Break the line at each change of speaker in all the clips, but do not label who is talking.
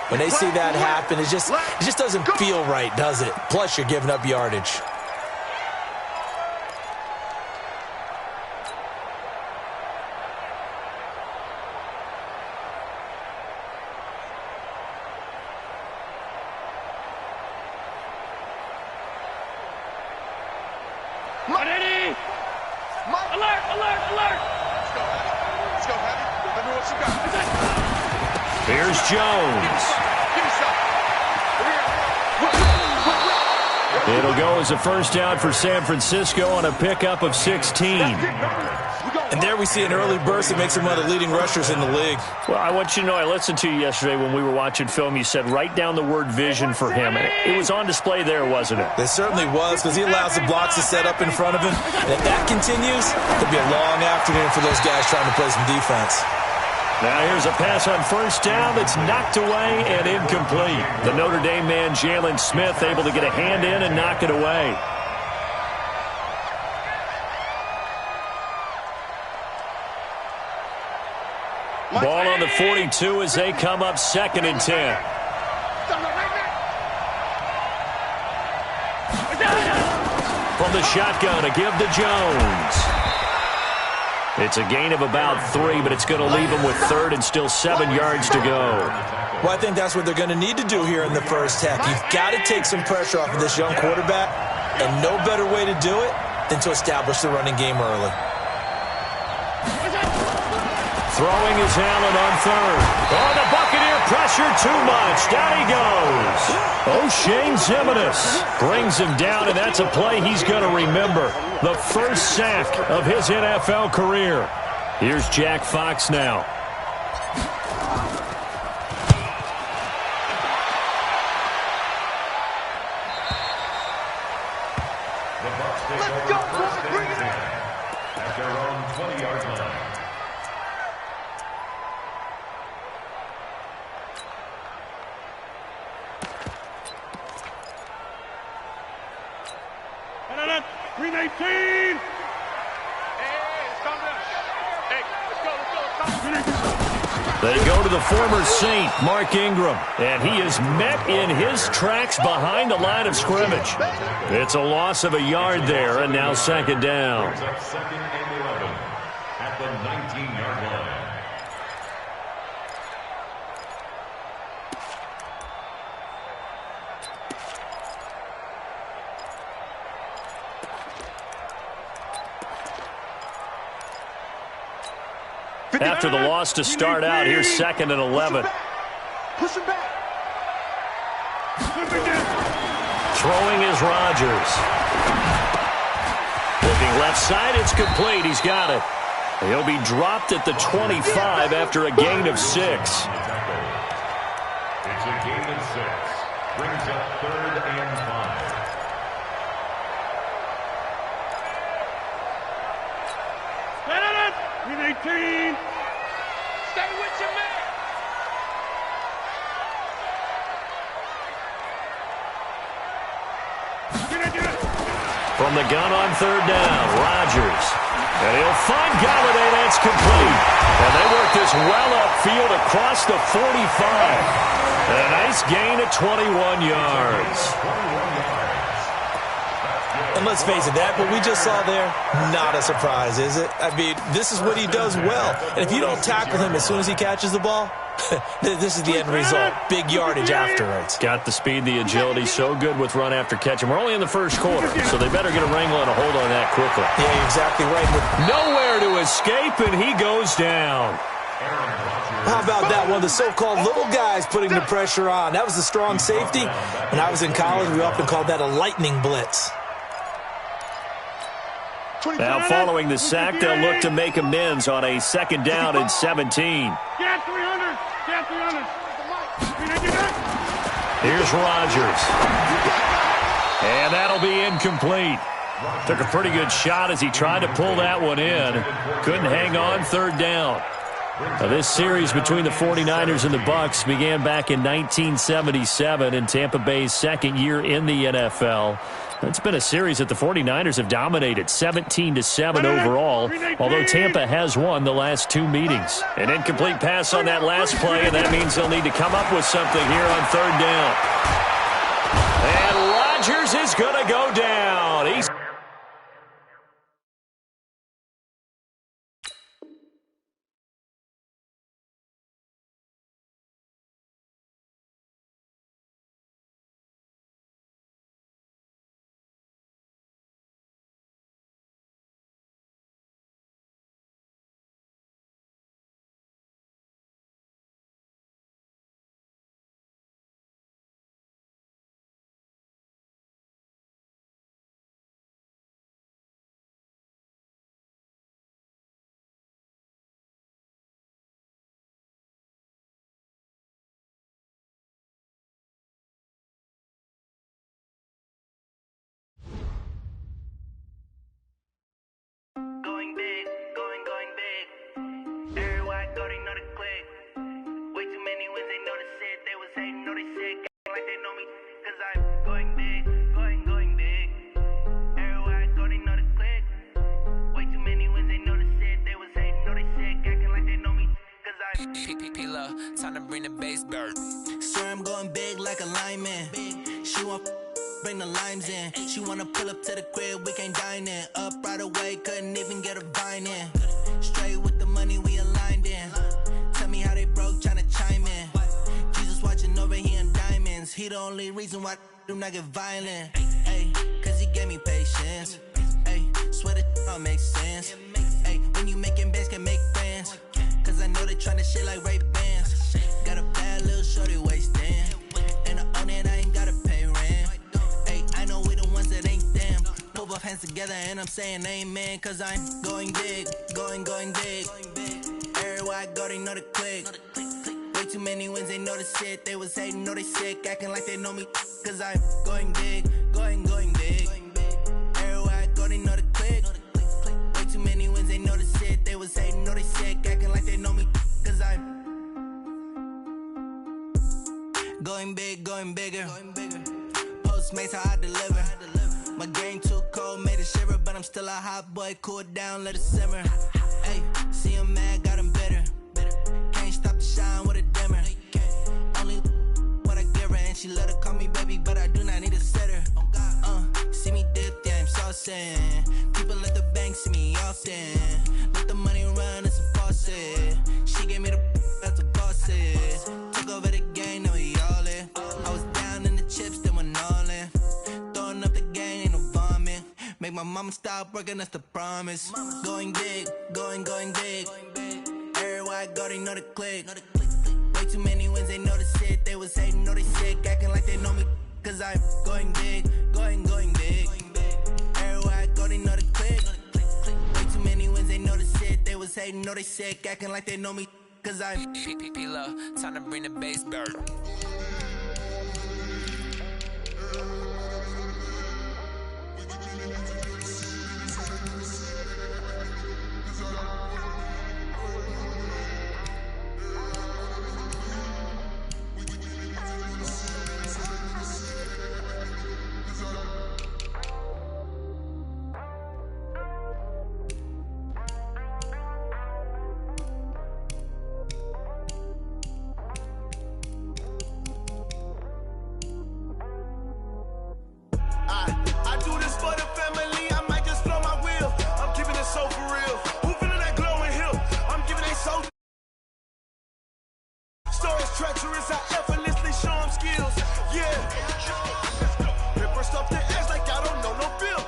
When they see that happen, it just doesn't feel right, does it? Plus, you're giving up yardage.
Here's Jones. It'll go as a first down for San Francisco on a pickup of 16.
And there we see an early burst that makes him one of the leading rushers in the league.
Well, I want you to know, I listened to you yesterday when we were watching film. You said write down the word vision for him. It was on display there, wasn't it?
It certainly was, because he allows the blocks to set up in front of him. And if that continues, it'll be a long afternoon for those guys trying to play some defense.
Now here's a pass on first down that's knocked away and incomplete. The Notre Dame man, Jalen Smith, able to get a hand in and knock it away. Ball on the 42 as they come up 2nd and 10. From the shotgun, a give to Jones. It's a gain of about 3, but it's going to leave him with 3rd and still 7 yards to go.
Well, I think that's what they're going to need to do here in the first half. You've got to take some pressure off of this young quarterback, and no better way to do it than to establish the running game early.
Throwing is Allen on 3rd. Oh, the Buccaneer pressure too much. Down he goes. O'Shane Ximines brings him down, and that's a play he's going to remember. The first sack of his NFL career. Here's Jack Fox now.
Let's go, boys. Bring it on. At their own 20-yard line. Green 18. Hey, calm down. Hey, let's go.
They go to the former Saint, Mark Ingram, and he is met in his tracks behind the line of scrimmage. It's a loss of a yard there, and now 2nd down.
2nd and 11 at the 19-yard line.
After the loss to start out, here's 2nd and 11.
Push him back.
Throwing is Rodgers. Looking left side, it's complete. He's got it. He'll be dropped at the 25 after a gain of 6.
It's a gain of 6. Brings up 3rd and 5. Green 18. Stay with your man.
From the gun on 3rd down, Rodgers. And he'll find Galladay. That's complete. And they work this well upfield across the 45. And a nice gain of 21 yards.
And let's face it, that what we just saw there, not a surprise, is it? I mean, this is what he does well. And if you don't tackle him as soon as he catches the ball, this is the end result. Big yardage afterwards.
Got the speed, the agility, so good with run after catch. And we're only in the first quarter, so they better get a wrangle and a hold on that quickly.
Yeah, you're exactly right.
Nowhere to escape, and he goes down.
How about that one? The so-called little guys putting the pressure on. That was a strong safety. When I was in college, we often called that a lightning blitz.
Now following the sack, they'll look to make amends on a 2nd down and 17. Here's Rodgers. And that'll be incomplete. Took a pretty good shot as he tried to pull that one in. Couldn't hang on, 3rd down. Now, this series between the 49ers and the Bucs began back in 1977 in Tampa Bay's 2nd year in the NFL. It's been a series that the 49ers have dominated, 17-7 overall, although Tampa has won the last two meetings. An incomplete pass on that last play, and that means they'll need to come up with something here on third down. And Rodgers is going to go down. He's
going big, going big. Everywhere I go, they know the click. Way too many wins, they know the shit. They was hating, know they shit. Like they know me, cause I'm going big, going big. Everywhere I go, they know the click. Way too many wins, they know the shit. They was hating, know they shit. Acting like they know me, cause I'm P-P-P-Love, time to bring the bass bird. Swear I'm going big like a lineman. She want bring the limes in. She wanna pull up to the crib, we can't dine in. Up right away, couldn't even get a vine in. Straight with the money, we aligned in. Tell me how they broke, tryna chime in. Jesus watching over here in diamonds. He the only reason why I do not get violent. Ay, cause he gave me patience. Ay, swear that all makes sense. Ay, when you making bands, can make friends. Cause I know they tryna shit like Ray-Bans. Got a bad little shorty wasting. And I own it, I ain't gotta pay rent. I know we the ones that ain't them. Pull both hands together and I'm saying amen. Cause I'm going big, going big. Everywhere I go, they know the click. Way too many wins, they know the shit. They was hating, know they sick, acting like they know me. Cause I'm going big, going big. Everywhere I go, they know the click. Way too many wins, they know the shit. They was hating, know they sick, acting like they know me. Cause I'm going big, going bigger. Postmates how I deliver. My game too cold, made it shiver, but I'm still a hot boy. Cool it down, let it simmer. Hey, see him mad, got him bitter. Can't stop the shine with a dimmer. Only what I give her, and she let her call me baby, but I do not need a sitter. See me dip, yeah, I'm saucing. People at the bank see me often. Let the money run, it's a faucet. She gave me the that's a boss is. Took over the game, now we all in. I was down in the chips, then went all in. Throwing up the game, ain't no vomit. Make my mama stop working, that's the promise. Going big, going big. Everywhere I go, they know the click. Way too many wins, they know the shit. They was hating, know they sick, acting like they know me. Cause I'm going big, going big. Everywhere I go, they know the click. Way too many wins, they know the shit. They was hating, know they sick, acting like they know me. Cause I'm P-P-P-Love, time to bring the bass bird.
Treacherous, I effortlessly show them skills. Yeah. They burst off their ass like I don't know no bill.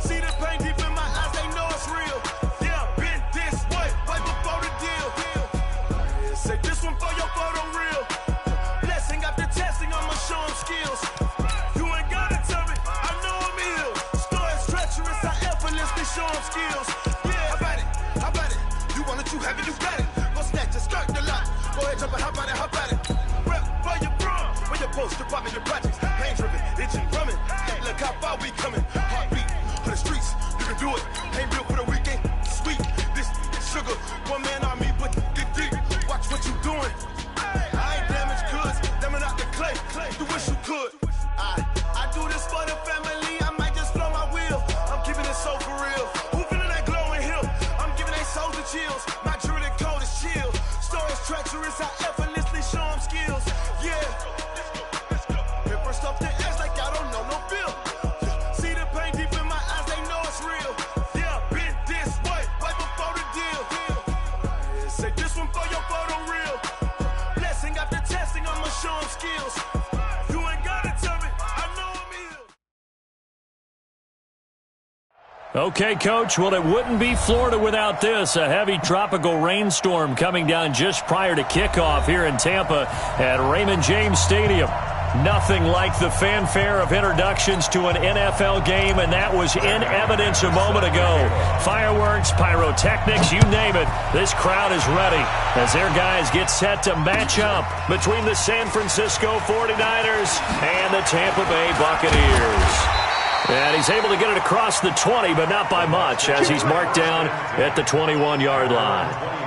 See the pain deep in my eyes, they know it's real. Yeah, been this way, right before the deal. Say this one for your photo real. Blessing after testing, I'ma show them skills. You ain't gotta tell me, I know I'm ill. Stories treacherous, I effortlessly show them skills. Yeah, how about it? You want it, you have it, you got it. Go snatch it, skirt the lot. Go ahead, jump it, how about it? Rep for your bro, for your post, department, your projects. Pain driven, itching, drumming. Look how far we coming. Heartbeat for the streets, you can do it. Ain't built for the weekend, sweet. This sugar, one man army, but get deep. Watch what you doing. I ain't damaged goods, damn it out the clay. You wish you could. I do this for the family.
Okay, Coach, well, it wouldn't be Florida without this. A heavy tropical rainstorm coming down just prior to kickoff here in Tampa at Raymond James Stadium. Nothing like the fanfare of introductions to an NFL game, and that was in evidence a moment ago. Fireworks, pyrotechnics, you name it. This crowd is ready as their guys get set to match up between the San Francisco 49ers and the Tampa Bay Buccaneers. And he's able to get it across the 20, but not by much, as he's marked down at the 21-yard line.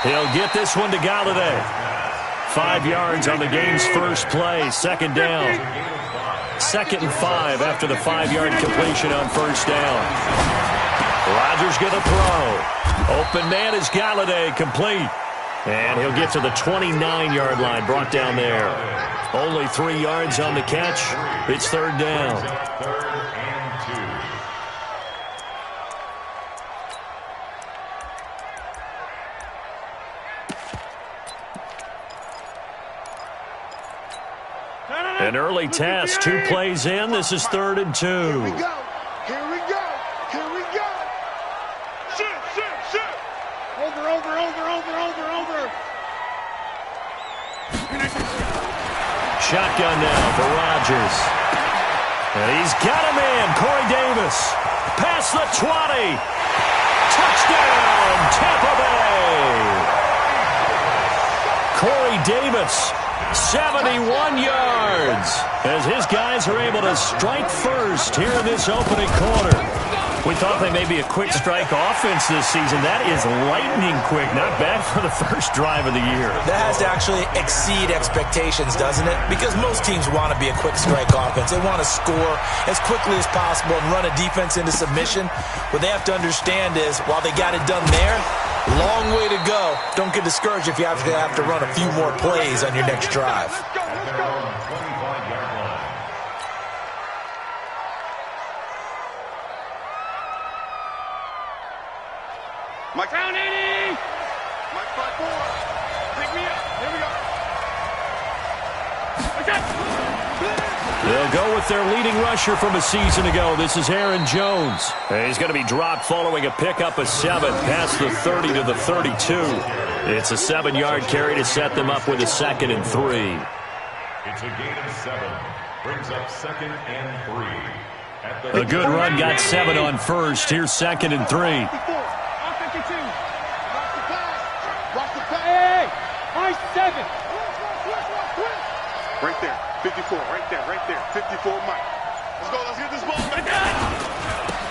He'll get this one to Galladay. 5 yards on the game's first play. Second down. 2nd and 5 after the 5-yard completion on first down. Rodgers going to throw. Open man is Galladay, complete. And he'll get to the 29-yard line, brought down there. Only 3 yards on the catch. It's third down. An early test, 2 plays in. This is 3rd and 2.
Here we go. Here we go. Here we go. Shoot, shoot, shoot. Over.
Shotgun now for Rodgers. And he's got him in. Corey Davis. Past the 20. Touchdown, Tampa Bay. Corey Davis. 71 yards as his guys are able to strike first here in this opening quarter. We thought they may be a quick strike offense this season. That is lightning quick. Not bad for the first drive of the year.
That has to actually exceed expectations, doesn't it? Because most teams want to be a quick strike offense. They want to score as quickly as possible and run a defense into submission. What they have to understand is, while they got it done there, long way to go. Don't get discouraged if you have to run a few more plays on your next drive.
Mike down 80. Mike 5-4. Pick me up. Here we go.
They'll go with their leading rusher from a season ago. This is Aaron Jones. And he's going to be dropped following a pickup of 7 past the 30 to the 32. It's a 7-yard carry to set them up with a 2nd and 3.
It's a gain of 7. Brings up 2nd and 3.
A good run got 7 on first. Here's 2nd and 3.
Right there, 54, right there, 54, Mike. Let's get this ball back.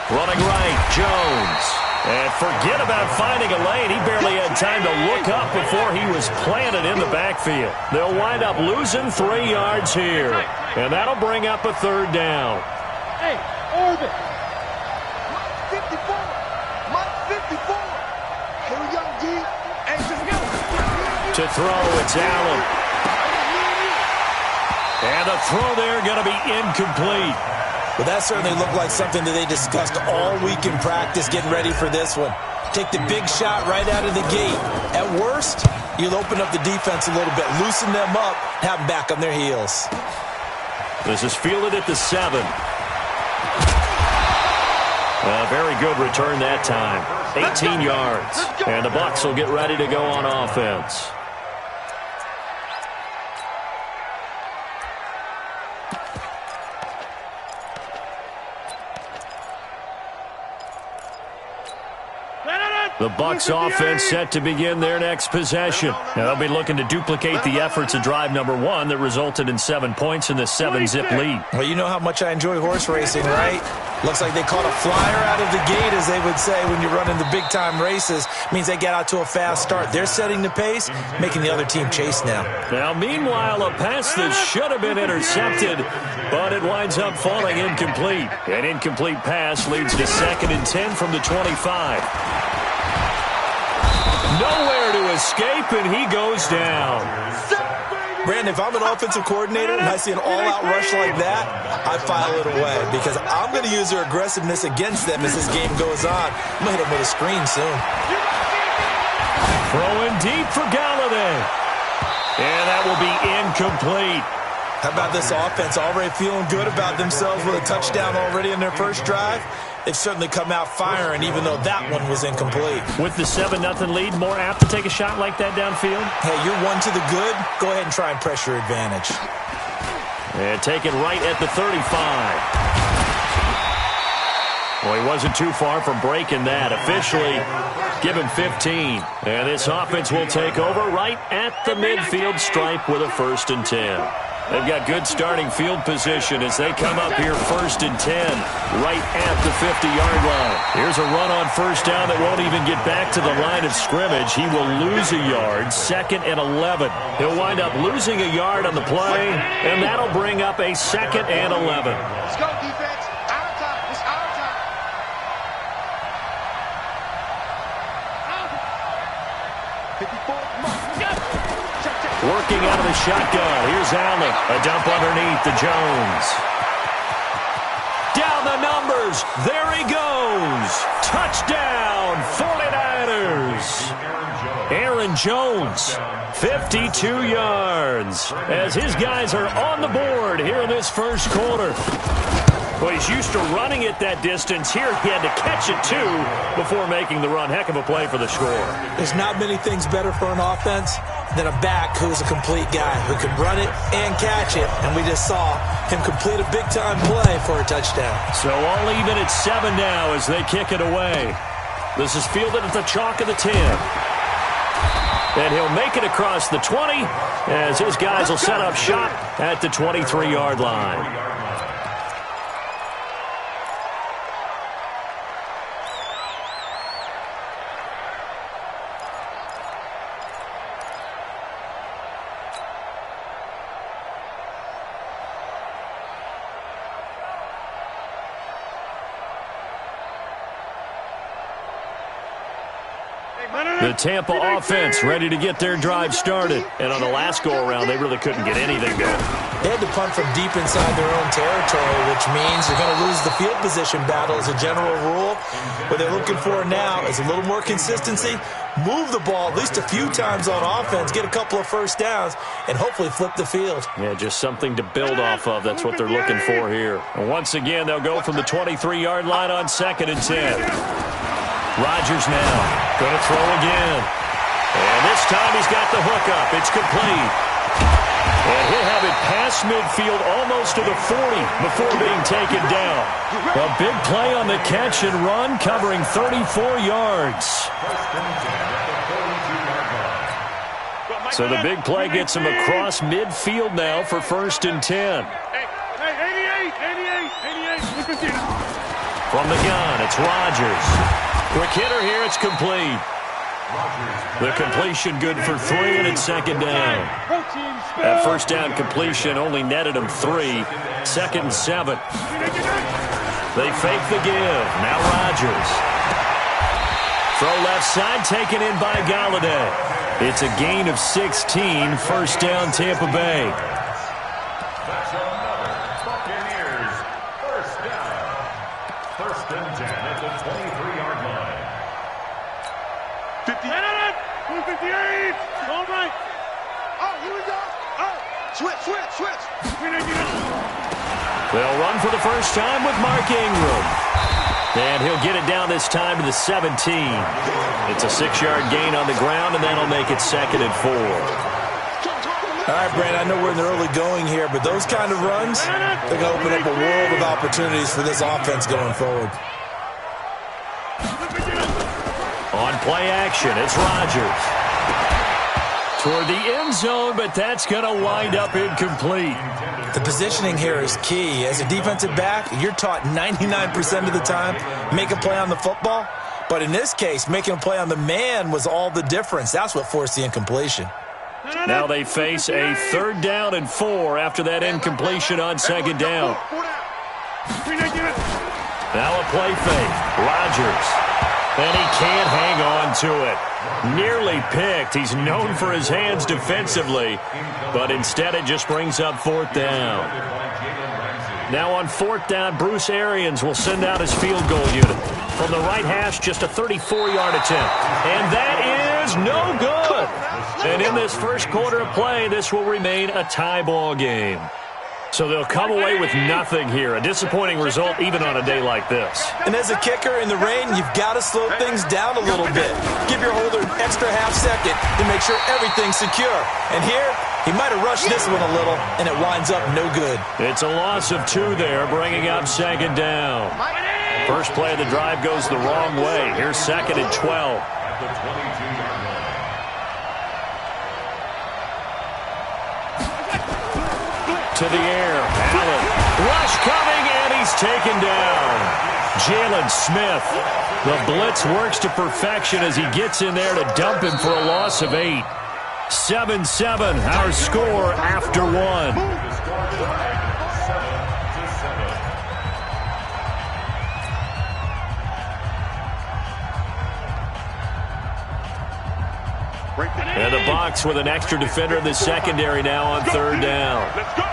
Running right, Jones. And forget about finding a lane. He barely had time to look up before he was planted in the backfield. They'll wind up losing 3 yards here. And that'll bring up a 3rd down.
Hey, orbit. Mike 54. Mike 54. Here we go, D. Hey, just go.
To throw, it's Allen. And the throw there going to be incomplete.
But that certainly looked like something that they discussed all week in practice getting ready for this one. Take the big shot right out of the gate. At worst, you'll open up the defense a little bit, loosen them up, have them back on their heels.
This is fielded at the 7. A very good return that time. 18 yards. And the Bucs will get ready to go on offense. The Bucs offense set to begin their next possession. Now they'll be looking to duplicate the efforts of drive number 1 that resulted in 7 points in the 7-zip lead.
Well, you know how much I enjoy horse racing, right? Looks like they caught a flyer out of the gate, as they would say when you're running the big-time races. Means they get out to a fast start. They're setting the pace, making the other team chase now.
Now, meanwhile, a pass that should have been intercepted, but it winds up falling incomplete. An incomplete pass leads to 2nd and 10 from the 25. Nowhere to escape, and he goes down.
Brandon, if I'm an offensive coordinator and I see an all-out rush like that, I file it away because I'm going to use their aggressiveness against them as this game goes on. I'm going to hit them with a screen soon.
Throwing deep for Galladay. And that will be incomplete.
How about this offense already feeling good about themselves with a touchdown already in their first drive? They've certainly come out firing, even though that one was incomplete.
With the 7-0 lead, more apt to take a shot like that downfield?
Hey, you're one to the good. Go ahead and try and press your advantage.
And take it right at the 35. Well, he wasn't too far from breaking that. Officially, give him 15. And this offense will take over right at the midfield stripe with a 1st and 10. They've got good starting field position as they come up here 1st and 10, right at the 50-yard line. Here's a run on 1st down that won't even get back to the line of scrimmage. He will lose a yard, 2nd and 11. He'll wind up losing a yard on the play, and that'll bring up a 2nd and 11.
Let's go, defense. Our time. It's our time.
Working out of the shotgun. Here's Allen. A dump underneath to Jones. Down the numbers. There he goes. Touchdown, 49ers. Aaron Jones, 52 yards. As his guys are on the board here in this first quarter. Well, he's used to running it that distance. Here he had to catch it, too, before making the run. Heck of a play for the score.
There's not many things better for an offense than a back who's a complete guy who can run it and catch it. And we just saw him complete a big-time play for a touchdown.
So all even at 7 now as they kick it away. This is fielded at the chalk of the 10. And he'll make it across the 20 as his guys will set up shop at the 23-yard line. The Tampa offense ready to get their drive started. And on the last go-around, they really couldn't get anything going.
They had to punt from deep inside their own territory, which means they're going to lose the field position battle as a general rule. What they're looking for now is a little more consistency, move the ball at least a few times on offense, get a couple of first downs, and hopefully flip the field.
Yeah, just something to build off of. That's what they're looking for here. And once again, they'll go from the 23-yard line on 2nd and 10. Rodgers now going to throw again. And this time he's got the hook up. It's complete. And he'll have it past midfield almost to the 40 before being taken down. A big play on the catch and run covering 34 yards. So the big play gets him across midfield now for 1st and 10. From the gun, it's Rodgers. Quick hitter here, it's complete. The completion good for 3, and it's 2nd down. That 1st down completion only netted him 3. 2nd and 7. They fake the give. Now Rodgers. Throw left side, taken in by Galladay. It's a gain of 16. 1st down, Tampa Bay.
That's another Buccaneers 1st down. 1st and 10 at the 23-yard line.
50. 258. All right. Oh, here we go. Oh, switch.
They'll run for the first time with Mark Ingram. And he'll get it down this time to the 17. It's a 6-yard gain on the ground, and that'll make it 2nd and 4.
All right, Brandon, I know we're in the early going here, but those kind of runs, they're going to open up a world of opportunities for this offense going forward.
On play action, it's Rodgers. toward the end zone, but that's going to wind up incomplete.
The positioning here is key. As a defensive back, you're taught 99% of the time, make a play on the football. But in this case, making a play on the man was all the difference. That's what forced the incompletion.
Now they face a 3rd down and 4 after that incompletion on 2nd down. Now a play fake. Rodgers. And he can't hang on to it. Nearly picked. He's known for his hands defensively, but instead it just brings up 4th down. Now on 4th down, Bruce Arians will send out his field goal unit. From the right hash, just a 34-yard attempt. And that is no good. And in this first quarter of play, this will remain a tie ball game. So they'll come away with nothing here. A disappointing result even on a day like this.
And as a kicker in the rain, you've got to slow things down a little bit. Give your holder an extra half second to make sure everything's secure. And here, he might have rushed this one a little, and it winds up no good.
It's a loss of 2 there, bringing up 2nd down. First play of the drive goes the wrong way. Here's 2nd and 12. To the air. Allen. Rush coming, and he's taken down. Jalen Smith. The blitz works to perfection as he gets in there to dump him for a loss of 8. 7-7, our score after 1. And the Bucs with an extra defender in the secondary now on 3rd down.
Let's go.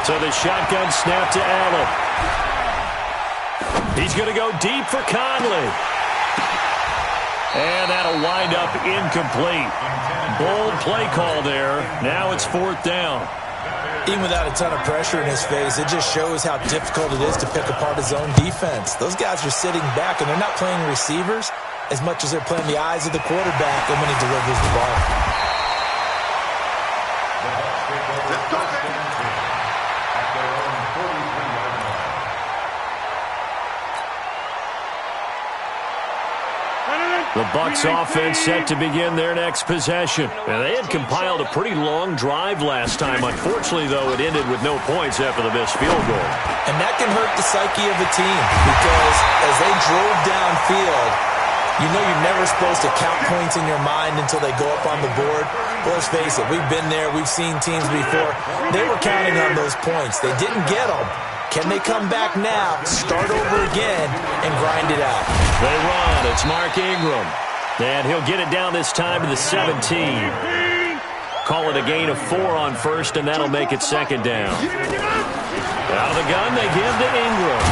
So the shotgun snap to Allen. He's going to go deep for Conley. And that'll wind up incomplete. Bold play call there. Now it's 4th down.
Even without a ton of pressure in his face, it just shows how difficult it is to pick apart his own defense. Those guys are sitting back, and they're not playing receivers as much as they're playing the eyes of the quarterback and when he delivers the ball.
Let's go, baby.
The Bucs offense set to begin their next possession. And they had compiled a pretty long drive last time. Unfortunately, though, it ended with no points after the missed field goal.
And that can hurt the psyche of a team because as they drove downfield, you know you're never supposed to count points in your mind until they go up on the board. Well, let's face it, we've been there. We've seen teams before. They were counting on those points. They didn't get them. Can they come back now, start over again, and grind it out?
They run. It's Mark Ingram. And he'll get it down this time to the 17. Call it a gain of 4 on 1st, and that'll make it 2nd down. Out of the gun, they give to Ingram.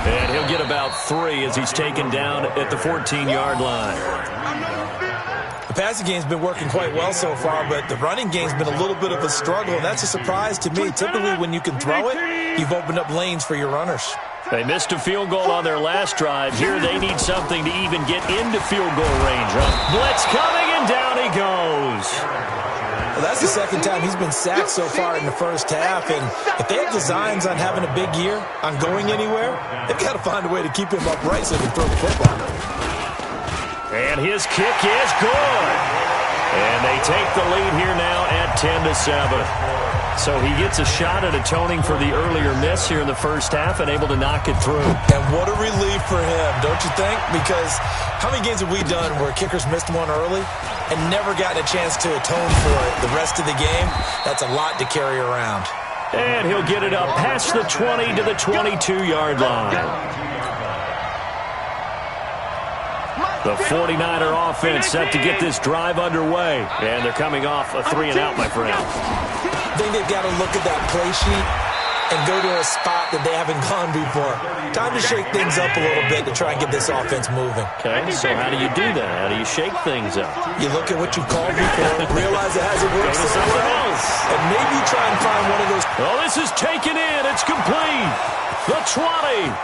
And he'll get about 3 as he's taken down at the 14-yard line.
The passing game's been working quite well so far, but the running game's been a little bit of a struggle, and that's a surprise to me. Typically, when you can throw it, you've opened up lanes for your runners.
They missed a field goal on their last drive. Here they need something to even get into field goal range. Blitz coming, and down he goes.
Well, that's the 2nd time he's been sacked so far in the first half, and if they have designs on having a big year, on going anywhere, they've got to find a way to keep him upright so they can throw the football.
And his kick is good. And they take the lead here now at 10-7. So he gets a shot at atoning for the earlier miss here in the first half and able to knock it through.
And what a relief for him, don't you think? Because how many games have we done where kickers missed one early and never gotten a chance to atone for it the rest of the game? That's a lot to carry around.
And he'll get it up past the 20 to the 22-yard line. The 49er offense set to get this drive underway. And they're coming off a 3-and-out, my friend.
I think they've got to look at that play sheet and go to a spot that they haven't gone before. Time to shake things up a little bit to try and get this offense moving.
Okay, so how do you do that? How do you shake things up?
You look at what you've called before, realize it hasn't worked so well, and maybe try and find one of those.
Oh, this is taken in. It's complete. The 20.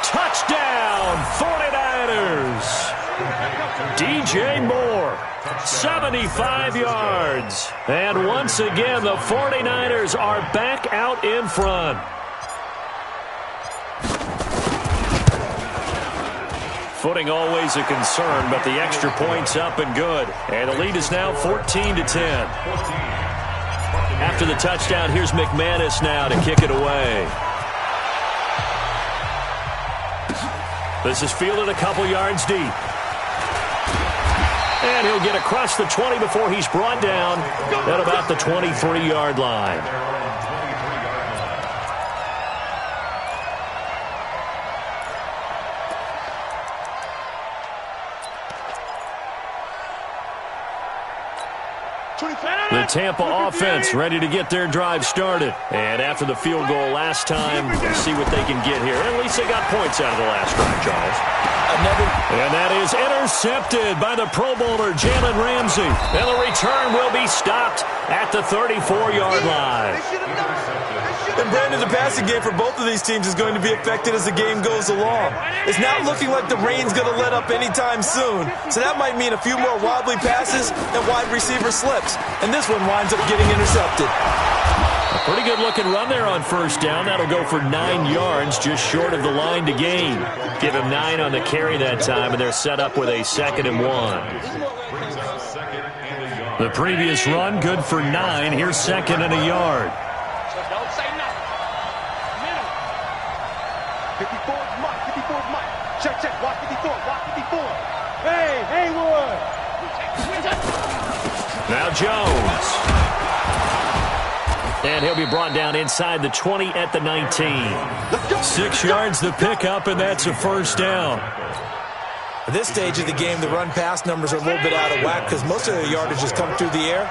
Touchdown, 49ers. DJ Moore, 75 yards. And once again, the 49ers are back out in front. Footing always a concern, but the extra point's up and good. And the lead is now 14-10. After the touchdown, here's McManus now to kick it away. This is fielded a couple yards deep. And he'll get across the 20 before he's brought down at about the 23-yard line. The Tampa offense ready to get their drive started. And after the field goal last time, we'll see what they can get here. At least they got points out of the last drive, Charles. And that is intercepted by the Pro Bowler, Jalen Ramsey. And the return will be stopped at the 34-yard line.
And Brandon, the passing game for both of these teams is going to be affected as the game goes along. It's not looking like the rain's going to let up anytime soon. So that might mean a few more wobbly passes and wide receiver slips. And this one winds up getting intercepted.
A pretty good-looking run there on first down. That'll go for 9 yards, just short of the line to gain. Give him 9 on the carry that time, and they're set up with a 2nd and 1. The previous run, good for 9. Here's 2nd and a yard.
Don't say nothing. 54 is Mike. 54 is Mike. Check. Watch 54. Watch 54. Hey, Haywood.
Now Jones. And he'll be brought down inside the 20 at the 19. 6 yards the pickup, and that's a first down.
At this stage of the game, the run-pass numbers are a little bit out of whack because most of the yardage has come through the air.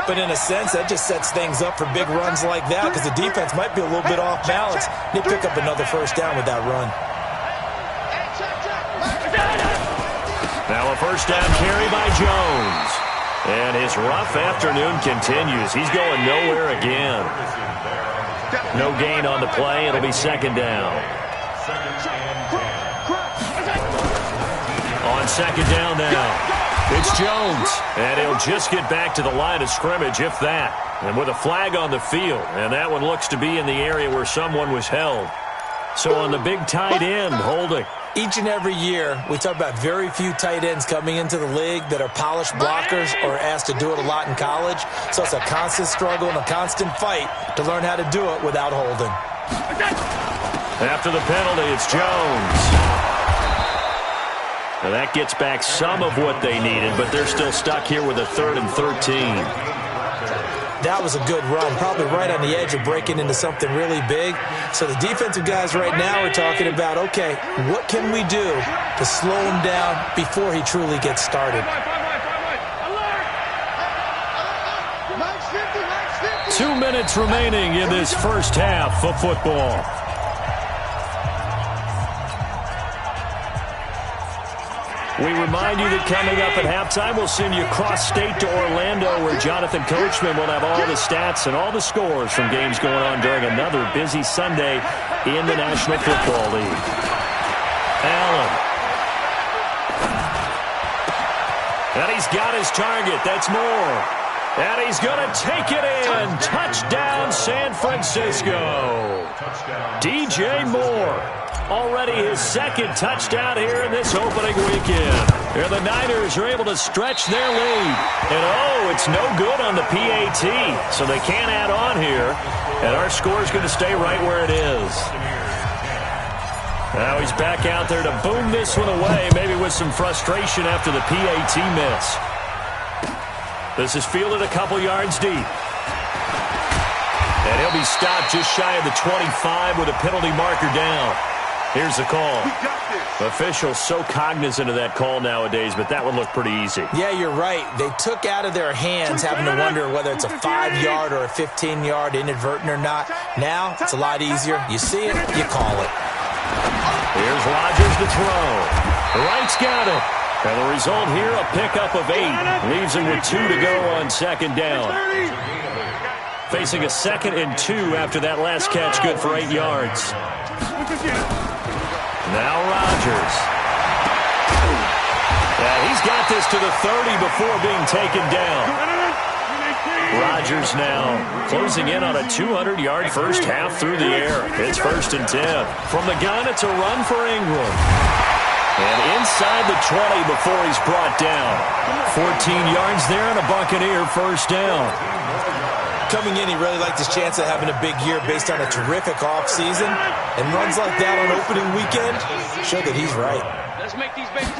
But in a sense, that just sets things up for big runs like that because the defense might be a little bit off balance. They pick up another first down with that run.
Now a first down carry by Jones. And his rough afternoon continues. He's going nowhere again. No gain on the play. It'll be 2nd down. On 2nd down now, it's Jones. And he'll just get back to the line of scrimmage, if that. And with a flag on the field. And that one looks to be in the area where someone was held. So on the big tight end, holding.
Each and every year, we talk about very few tight ends coming into the league that are polished blockers or asked to do it a lot in college. So it's a constant struggle and a constant fight to learn how to do it without holding.
After the penalty, it's Jones. Now that gets back some of what they needed, but they're still stuck here with a 3rd and 13.
That was a good run, probably right on the edge of breaking into something really big. So the defensive guys right now are talking about, okay, what can we do to slow him down before he truly gets started?
2 minutes remaining in this first half of football. We remind you that coming up at halftime, we'll send you cross-state to Orlando, where Jonathan Coachman will have all the stats and all the scores from games going on during another busy Sunday in the National Football League. Allen. And he's got his target. That's Moore. And he's going to take it in. Touchdown, San Francisco. DJ Moore. Already his 2nd touchdown here in this opening weekend. Here the Niners are able to stretch their lead. And oh, it's no good on the PAT. So they can't add on here. And our score is going to stay right where it is. Now he's back out there to boom this one away, maybe with some frustration after the PAT miss. This is fielded a couple yards deep. And he'll be stopped just shy of the 25 with a penalty marker down. Here's the call. Officials so cognizant of that call nowadays, but that one looked pretty easy.
Yeah, you're right. They took out of their hands having to wonder whether it's a 5-yard or a 15-yard inadvertent or not. Now, it's a lot easier. You see it, you call it.
Here's Rodgers to throw. Wright's got it. And the result here, a pickup of 8. Leaves him with 2 to go on 2nd down. Facing a 2nd and 2 after that last catch, good for 8 yards. Now Rodgers. Yeah, he's got this to the 30 before being taken down. Rodgers now closing in on a 200-yard first half through the air. It's 1st and 10. From the gun, it's a run for Ingram. And inside the 20 before he's brought down. 14 yards there and a Buccaneer first down.
Coming in, he really liked his chance of having a big year based on a terrific offseason. And runs like that on opening weekend show that he's right.
Let's make these babies.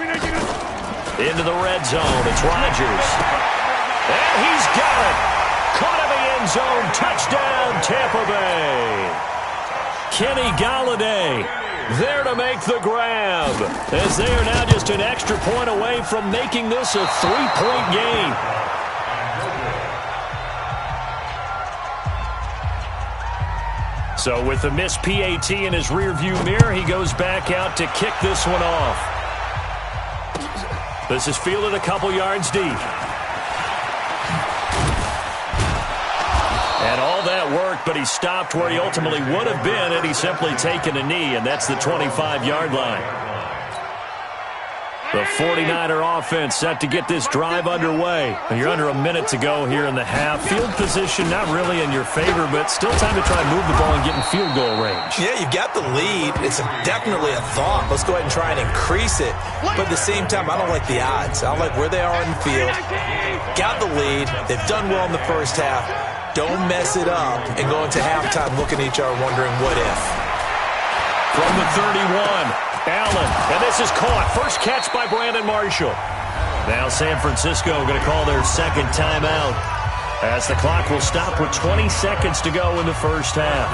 Into the red zone. It's Rodgers. And he's got it. Caught in the end zone. Touchdown, Tampa Bay. Kenny Golladay there to make the grab, as they are now just an extra point away from making this a 3-point game. So with the missed PAT in his rearview mirror, he goes back out to kick this one off. This is fielded a couple yards deep. And all that worked, but he stopped where he ultimately would have been had he simply taken a knee, and that's the 25-yard line. The 49er offense set to get this drive underway. You're under a minute to go here in the half. Field position not really in your favor, but still time to try and move the ball and get in field goal range.
Yeah, you've got the lead. It's definitely a thought. Let's go ahead and try and increase it. But at the same time, I don't like the odds. I don't like where they are in the field. Got the lead. They've done well in the first half. Don't mess it up and go into halftime looking at each other wondering what if.
From the 31. Allen, and this is caught. First catch by Brandon Marshall. Now San Francisco going to call their second timeout as the clock will stop with 20 seconds to go in the first half.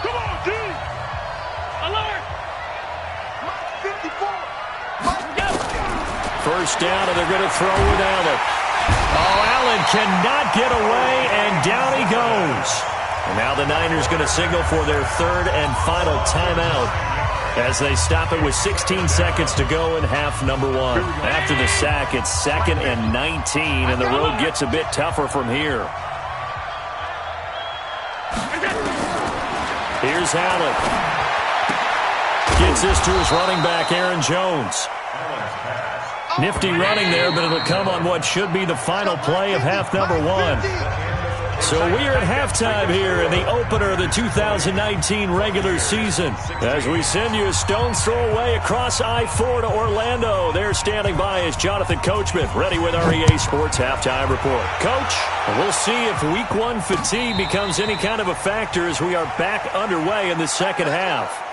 Come on, D! Alert! 54!
First down, and they're going to throw with Allen. Oh, Allen cannot get away, and down he goes. And now the Niners going to signal for their third and final timeout as they stop it with 16 seconds to go in half number one. After the sack, it's 2nd and 19, and the road gets a bit tougher from here. Here's Allen. Gets this to his running back, Aaron Jones. Nifty running there, but it'll come on what should be the final play of half number one. So we are at halftime here in the opener of the 2019 regular season. As we send you a stone's throw away across I-4 to Orlando. There standing by is Jonathan Coachman, ready with our EA Sports Halftime Report. Coach, we'll see if Week 1 fatigue becomes any kind of a factor as we are back underway in the second half.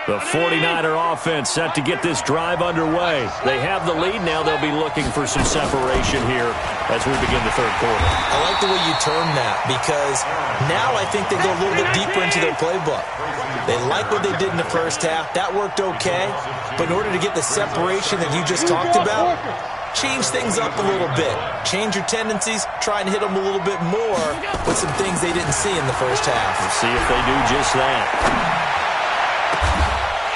The 49er offense set to get this drive underway. They have the lead now. They'll be looking for some separation here as we begin the third quarter.
I like the way you term that because now I think they go a little bit deeper into their playbook. They like what they did in the first half. That worked okay. But in order to get the separation that you just talked about, change things up a little bit. Change your tendencies. Try and hit them a little bit more with some things they didn't see in the first half.
We'll see if they do just that.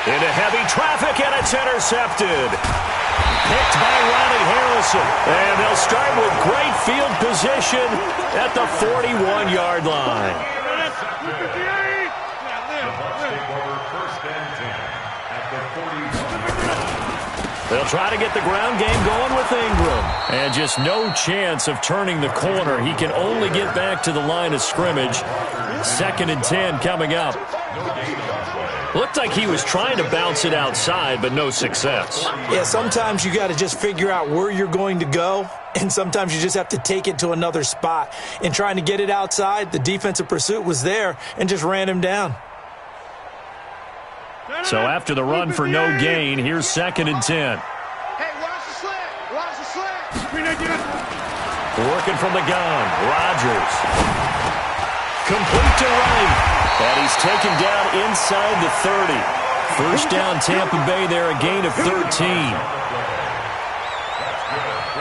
Into heavy traffic, and it's intercepted. Picked by Ronnie Harrison. And they'll start with great field position at the 41-yard line. They'll try to get the ground game going with Ingram. And just no chance of turning the corner. He can only get back to the line of scrimmage. 2nd and 10 coming up. Looked like he was trying to bounce it outside, but no success.
Yeah, sometimes you got to just figure out where you're going to go, and sometimes you just have to take it to another spot. In trying to get it outside, the defensive pursuit was there and just ran him down.
So after the run for no gain, here's 2nd and 10.
Hey, watch the slant! Watch the slant!
Working from the gun, Rodgers. Complete to right. And he's taken down inside the 30. First down, Tampa Bay there, a gain of 13.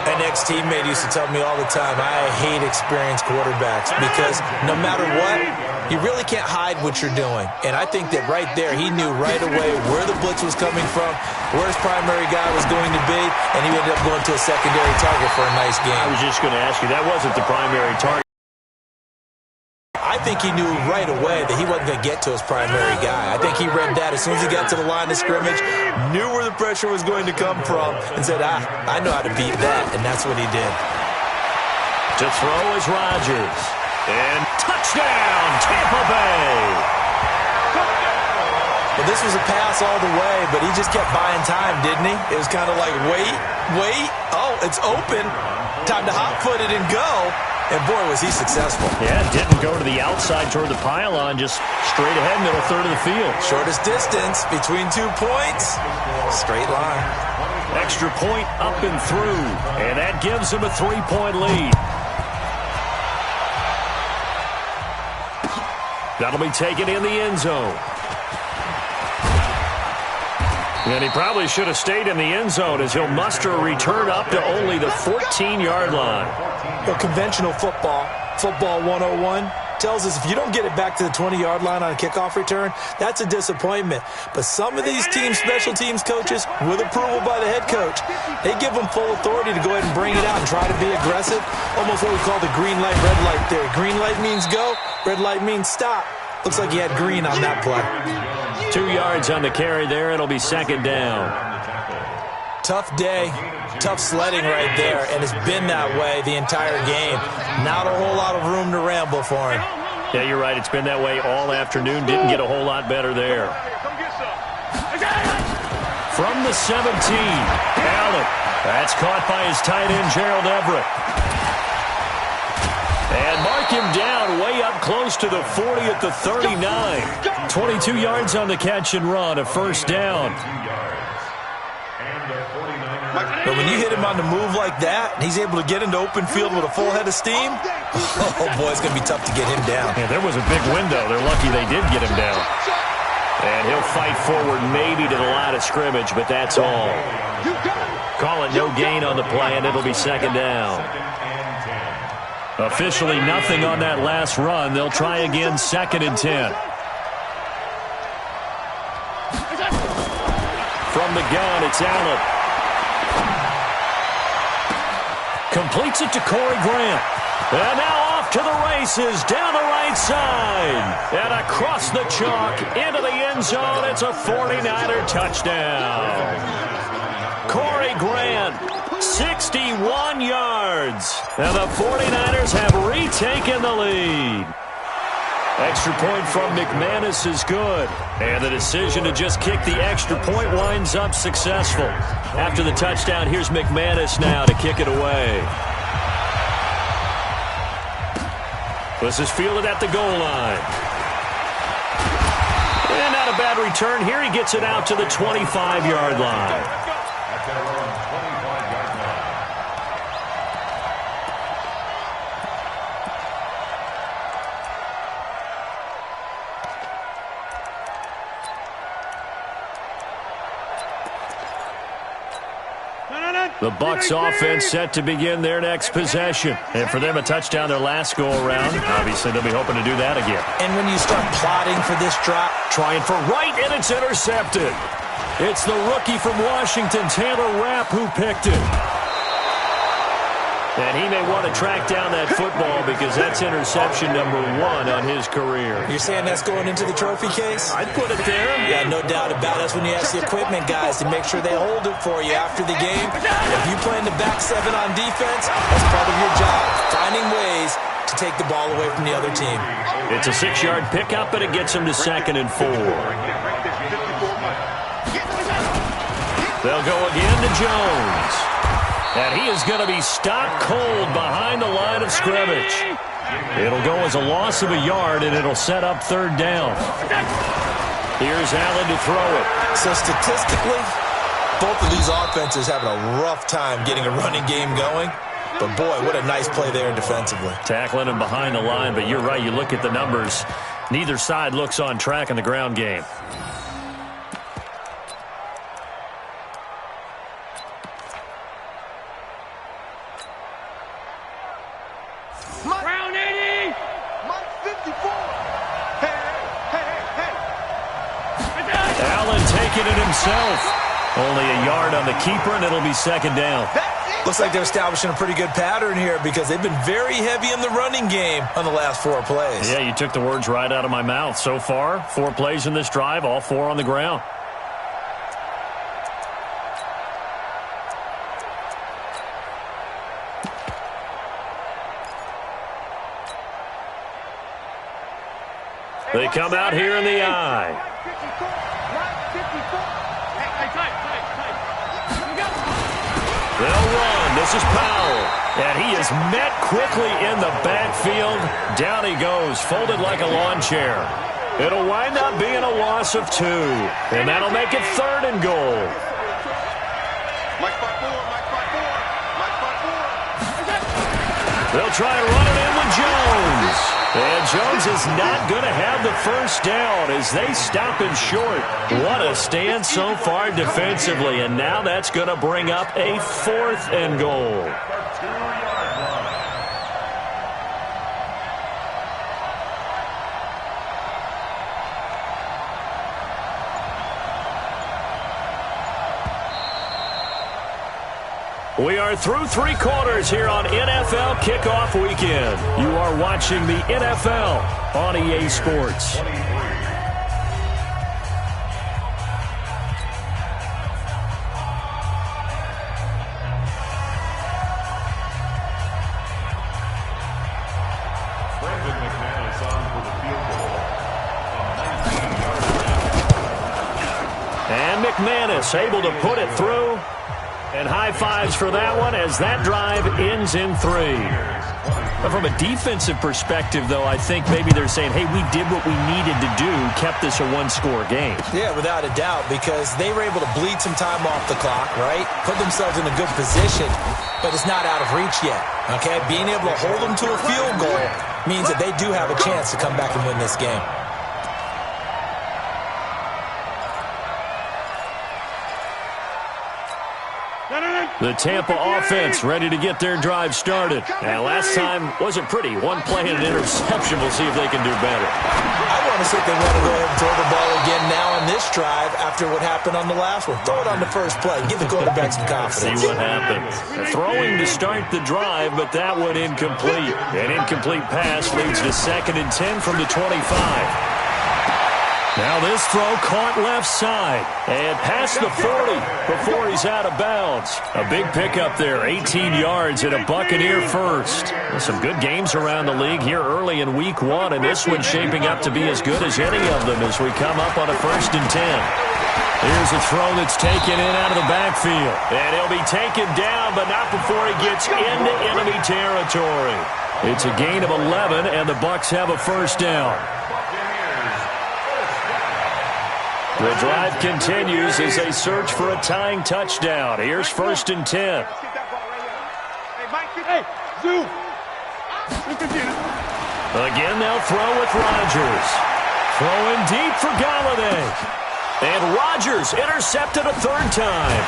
An ex-teammate used to tell me all the time, I hate experienced quarterbacks because no matter what, you really can't hide what you're doing. And I think that right there, he knew right away where the blitz was coming from, where his primary guy was going to be, and he ended up going to a secondary target for a nice game.
I was just going to ask you, that wasn't the primary target.
I think he knew right away that he wasn't going to get to his primary guy. I think he read that as soon as he got to the line of scrimmage, knew where the pressure was going to come from, and said, I know how to beat that, and that's what he did.
To throw is Rodgers. And touchdown, Tampa Bay.
Well, this was a pass all the way, but he just kept buying time, didn't he? It was kind of like, wait. Oh, it's open. Time to hot-foot it and go. And, boy, was he successful.
Yeah, didn't go to the outside toward the pylon, just straight ahead, middle third of the field.
Shortest distance between 2 points. Straight line.
Extra point up and through, and that gives him a 3-point lead. That'll be taken in the end zone. And he probably should have stayed in the end zone as he'll muster a return up to only the 14-yard line.
Well, conventional football 101, tells us if you don't get it back to the 20-yard line on a kickoff return, that's a disappointment. But some of these team special teams coaches, with approval by the head coach, they give them full authority to go ahead and bring it out and try to be aggressive. Almost what we call the green light, red light theory. Green light means go, red light means stop. Looks like he had green on that play.
2 yards on the carry there. It'll be second down.
Tough day, tough sledding right there, and it's been that way the entire game. Not a whole lot of room to ramble for him.
Yeah, you're right. It's been that way all afternoon. Didn't get a whole lot better there. From the 17, Allen. That's caught by his tight end, Gerald Everett. And mark him down way up close to the 40 at the 39. 22 yards on the catch and run, a first down.
But when you hit him on the move like that, and he's able to get into open field with a full head of steam, oh boy, it's going to be tough to get him down.
Yeah, there was a big window. They're lucky they did get him down. And he'll fight forward maybe to the line of scrimmage, but that's all. Call it no gain on the play, and it'll be second down. Officially nothing on that last run. They'll try again, 2nd and 10. From the gun, it's Allen. Completes it to Corey Grant. And now off to the races, down the right side. And across the chalk, into the end zone. It's a 49er touchdown. Corey Grant, 61 yards. And the 49ers have retaken the lead. Extra point from McManus is good. And the decision to just kick the extra point winds up successful. After the touchdown, here's McManus now to kick it away. This is fielded at the goal line. And not a bad return here. He gets it out to the 25-yard line. The Bucs offense set to begin their next possession. And for them, a touchdown their last go-around. Obviously, they'll be hoping to do that again.
And when you start plotting for this drop,
trying for right, and it's intercepted. It's the rookie from Washington, Taylor Rapp, who picked it. And he may want to track down that football because that's interception number 1 on his career.
You're saying that's going into the trophy case?
I'd put it there.
Yeah, no doubt about it. That's when you ask the equipment guys to make sure they hold it for you after the game. If you play in the back 7 on defense, that's part of your job, finding ways to take the ball away from the other team.
It's a 6-yard pickup, and it gets him to 2nd and 4. They'll go again to Jones. And he is going to be stopped cold behind the line of scrimmage. It'll go as a loss of a yard, and it'll set up 3rd down. Here's Allen to throw it.
So statistically, both of these offenses having a rough time getting a running game going. But, boy, what a nice play there defensively.
Tackling him behind the line, but you're right. You look at the numbers. Neither side looks on track in the ground game. Only a yard on the keeper, and it'll be 2nd down.
Looks like they're establishing a pretty good pattern here because they've been very heavy in the running game on the last 4 plays.
Yeah, you took the words right out of my mouth. So far, 4 plays in this drive, all 4 on the ground. They come out here in the I. They'll run. This is Powell. And he is met quickly in the backfield. Down he goes, folded like a lawn chair. It'll wind up being a loss of 2. And that'll make it 3rd and goal. They'll try to run it in with Jones. And Jones is not going to have the first down as they stop him short. What a stand so far defensively. And now that's going to bring up a 4th and goal. We are through 3 quarters here on NFL Kickoff Weekend. You are watching the NFL on EA Sports. And McManus able to put it through. And high fives for that one as that drive ends in 3. But from a defensive perspective, though, I think maybe they're saying, hey, we did what we needed to do, kept this a 1-score game.
Yeah, without a doubt, because they were able to bleed some time off the clock, right? Put themselves in a good position, but it's not out of reach yet, okay? Being able to hold them to a field goal means that they do have a chance to come back and win this game.
The Tampa offense ready to get their drive started. And last time wasn't pretty. One play and an interception. We'll see if they can do better.
I want to see if they want to go ahead and throw the ball again now on this drive after what happened on the last one. Throw it on the first play. Give the quarterback some confidence.
See what happens. Throwing to start the drive, but that one incomplete. An incomplete pass leads to 2nd and 10 from the 25. Now this throw caught left side and past the 40 before he's out of bounds. A big pickup there, 18 yards and a Buccaneer first. Some good games around the league here early in week 1, and this one's shaping up to be as good as any of them as we come up on a 1st and 10. Here's a throw that's taken in out of the backfield. And he'll be taken down, but not before he gets into enemy territory. It's a gain of 11, and the Bucs have a first down. The drive continues as they search for a tying touchdown. Here's 1st and 10. Again, they'll throw with Rodgers. Throwing deep for Galladay. And Rodgers intercepted a 3rd time.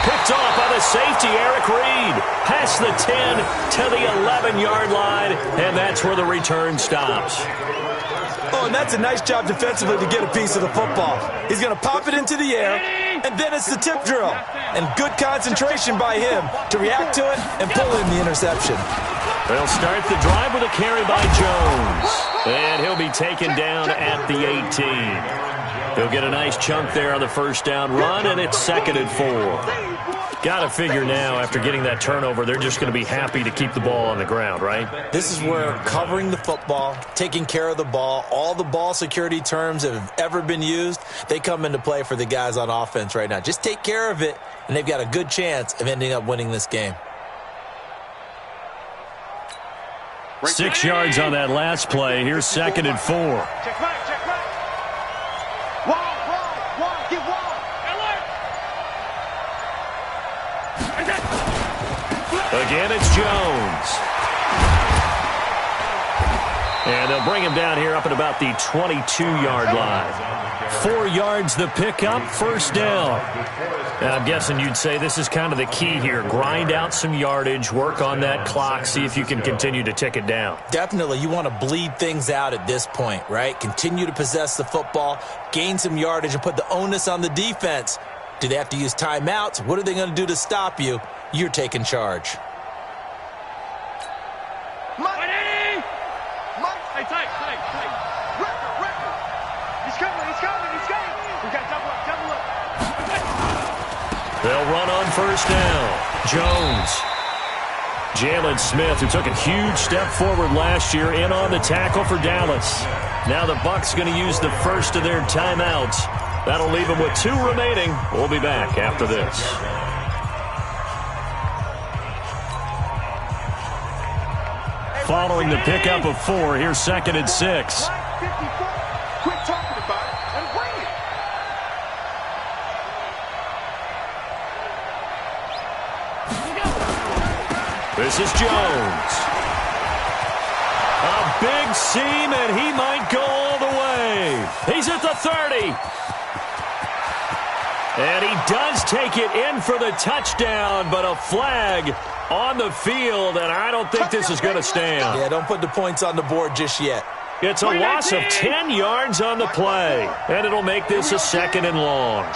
Picked off by the safety, Eric Reed. Past the 10 to the 11-yard line, and that's where the return stops.
Oh, and that's a nice job defensively to get a piece of the football. He's going to pop it into the air, and then it's the tip drill. And good concentration by him to react to it and pull in the interception.
They'll start the drive with a carry by Jones. And he'll be taken down at the 18. He'll get a nice chunk there on the first down run, and it's 2nd and 4. Got to figure now, after getting that turnover, they're just going to be happy to keep the ball on the ground, right?
This is where covering the football, taking care of the ball, all the ball security terms that have ever been used, they come into play for the guys on offense right now. Just take care of it, and they've got a good chance of ending up winning this game.
6 yards on that last play. Here's 2nd and 4.
Check right. Wall, get wall.
Again, it's Jones. And they'll bring him down here up at about the 22-yard line. 4 yards the pickup, first down. Now, I'm guessing you'd say this is kind of the key here. Grind out some yardage, work on that clock, see if you can continue to tick it down.
Definitely, you want to bleed things out at this point, right? Continue to possess the football, gain some yardage, and put the onus on the defense. Do they have to use timeouts? What are they going to do to stop you? You're taking charge.
Tight. Record. He's coming. We got double up.
They'll run on first down. Jones. Jalen Smith, who took a huge step forward last year, in on the tackle for Dallas. Now the Bucs going to use the first of their timeouts. That'll leave them with 2 remaining. We'll be back after this. Following the pickup of 4, here's 2nd and 6.
Quit talking about it and bring it.
This is Jones. A big seam, and he might go all the way. He's at the 30. And he does take it in for the touchdown, but a flag on the field, and I don't think this is going to stand.
Yeah, don't put the points on the board just yet.
It's a loss of 10 yards on the play, and it'll make this a 2nd and long.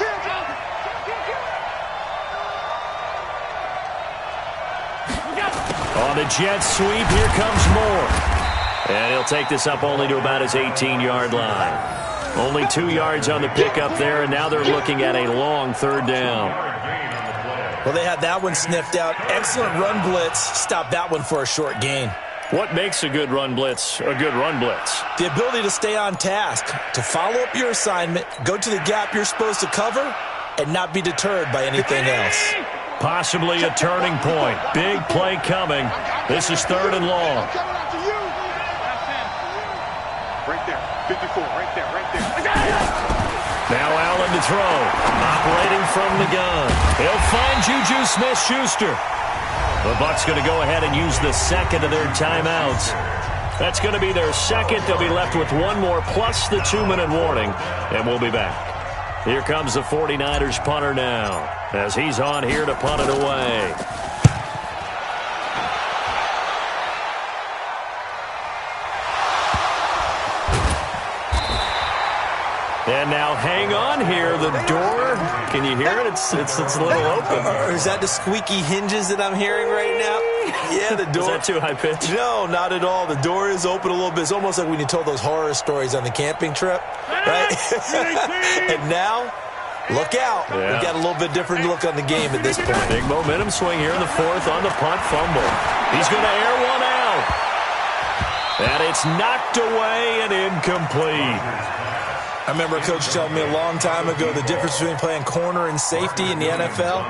On the jet sweep, here comes Moore. And he'll take this up only to about his 18-yard line. Only 2 yards on the pickup there, and now they're looking at a long 3rd down.
Well, they had that one sniffed out. Excellent run blitz. Stop that one for a short gain.
What makes a good run blitz a good run blitz?
The ability to stay on task, to follow up your assignment, go to the gap you're supposed to cover, and not be deterred by anything else.
Possibly a turning point. Big play coming. This is 3rd and long.
Right there, 54, right there.
Now Allen to throw. Operating from the gun. He'll find Juju Smith-Schuster. The Bucs going to go ahead and use the 2nd of their timeouts. That's going to be their 2nd. They'll be left with 1 more plus the 2-minute warning, and we'll be back. Here comes the 49ers punter now, as he's on here to punt it away. And now hang on here. The door, can you hear it? It's a little open.
Or is that the squeaky hinges that I'm hearing right now? Yeah, the door.
Is that too high pitch?
No, not at all. The door is open a little bit. It's almost like when you told those horror stories on the camping trip, right? And now, look out.
Yeah.
We've got a little bit different look on the game at this point.
Big momentum swing here in the 4th on the punt fumble. He's going to air one out. And it's knocked away and incomplete.
I remember a coach telling me a long time ago the difference between playing corner and safety in the NFL.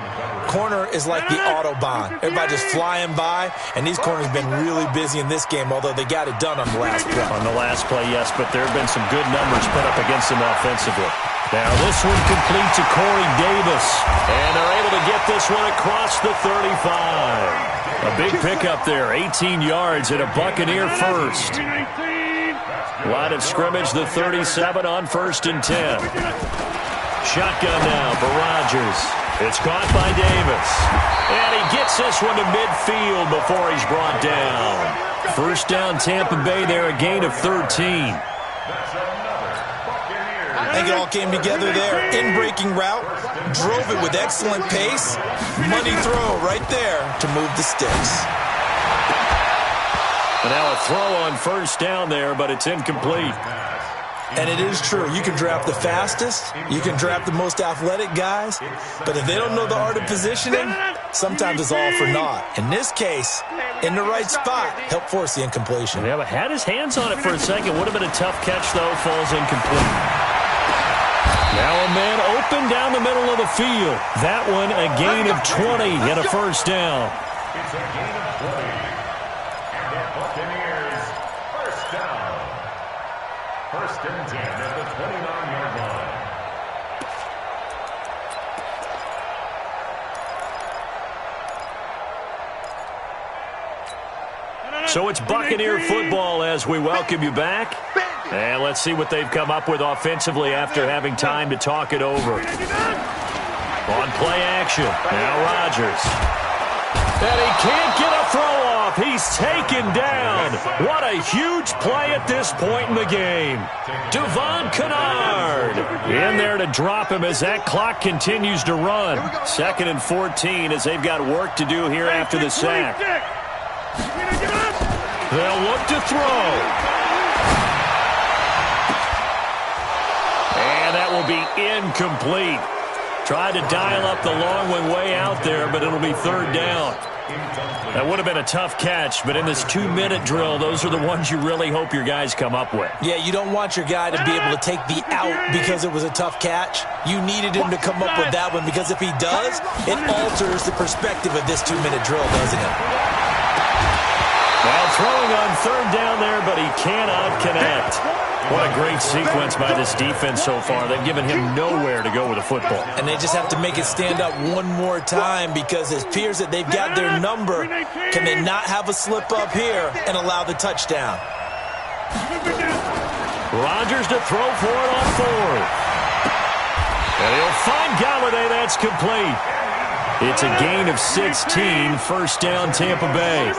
Corner is like the Autobahn. Everybody just flying by, and these corners have been really busy in this game, although they got it done on the last play.
On the last play, yes, but there have been some good numbers put up against them offensively. Now this one complete to Corey Davis, and they're able to get this one across the 35. A big pickup there, 18 yards and a Buccaneer first. Line of scrimmage, the 37 on 1st and 10. Shotgun now for Rodgers. It's caught by Davis. And he gets this one to midfield before he's brought down. First down, Tampa Bay there, a gain of 13.
I think it all came together there. In-breaking route, drove it with excellent pace. Money throw right there to move the sticks.
And now a throw on 1st down there, but it's incomplete.
And it is true. You can draft the fastest. You can draft the most athletic guys. But if they don't know the art of positioning, sometimes it's all for naught. In this case, in the right spot, helped force the incompletion.
Yeah, but had his hands on it for a second. Would have been a tough catch, though. Falls incomplete. Now a man open down the middle of the field. That one a gain of 20 and a 1st down.
It's a gain of 20. And the Buccaneers, 1st down. 1st and 10 at the 29-yard line.
So it's Buccaneer football as we welcome you back. And let's see what they've come up with offensively after having time to talk it over. On play action, now Rodgers. And he can't get a throw off. He's taken down. What a huge play at this point in the game. Devon Kennard in there to drop him as that clock continues to run. 2nd and 14 as they've got work to do here after the sack. They'll look to throw. And that will be incomplete. Tried to dial up the long one way out there, but it'll be 3rd down. That would have been a tough catch, but in this 2-minute drill, those are the ones you really hope your guys come up with.
Yeah, you don't want your guy to be able to take the out because it was a tough catch. You needed him to come up with that one because if he does, it alters the perspective of this 2-minute drill, doesn't it?
Well, throwing on third down there, but he cannot connect. What a great sequence by this defense so far. They've given him nowhere to go with the football.
And they just have to make it stand up one more time because it appears that they've got their number. Can they not have a slip up here and allow the touchdown?
Rodgers to throw for it on fourth. And he'll find Galladay. That's complete. It's a gain of 16, first down Tampa Bay.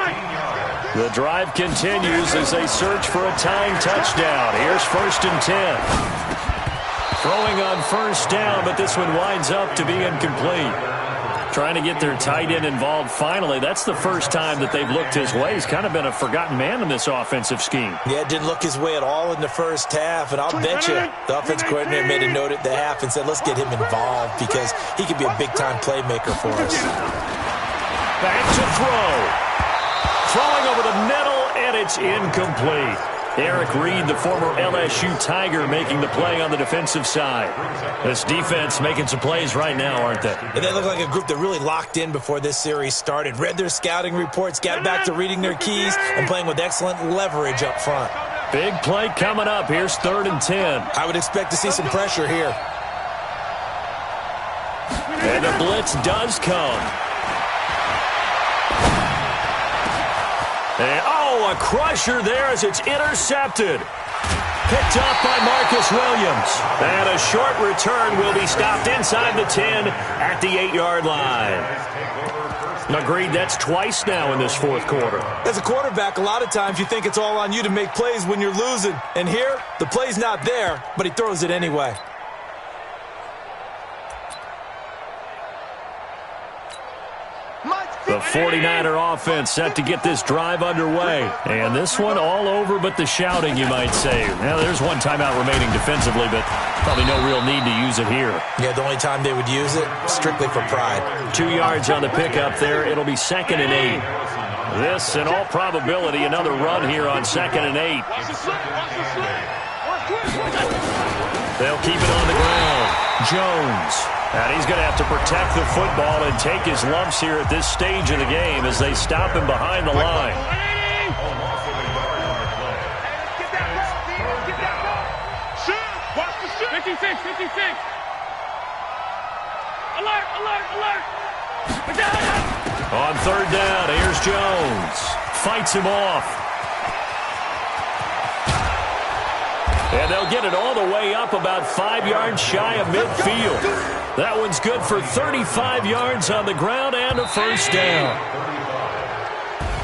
The drive continues as they search for a tying touchdown. Here's 1st and 10. Throwing on first down, but this one winds up to be incomplete. Trying to get their tight end involved finally. That's the first time that they've looked his way. He's kind of been a forgotten man in this offensive scheme.
Yeah, it didn't look his way at all in the first half, and I'll bet you the offense coordinator made a note at the half and said, let's get him involved because he could be a big-time playmaker for us.
Back to throw. Throwing over the middle, and it's incomplete. Eric Reed, the former LSU Tiger, making the play on the defensive side. This defense making some plays right now, aren't they?
And they look like a group that really locked in before this series started. Read their scouting reports, got back to reading their keys, and playing with excellent leverage up front.
Big play coming up. Here's 3rd and 10.
I would expect to see some pressure here.
And the blitz does come. And, a crusher there as it's intercepted. Picked up by Marcus Williams. And a short return will be stopped inside the 10 at the 8-yard line. Agreed, that's twice now in this fourth quarter.
As a quarterback, a lot of times you think it's all on you to make plays when you're losing. And here, the play's not there, but he throws it anyway.
The 49er offense set to get this drive underway. And this one all over but the shouting, you might say. Now, there's one timeout remaining defensively, but probably no real need to use it here.
Yeah, the only time they would use it, strictly for pride.
2 yards on the pickup there. It'll be 2nd and 8. This, in all probability, another run here on 2nd and 8. They'll keep it on the ground. Jones. And he's going to have to protect the football and take his lumps here at this stage of the game as they stop him behind the line.
Shoot! Watch the shoot! 56, 56! Alert, alert, alert!
On 3rd down, here's Jones. Fights him off. And they'll get it all the way up about 5 yards shy of midfield. That one's good for 35 yards on the ground and a first down.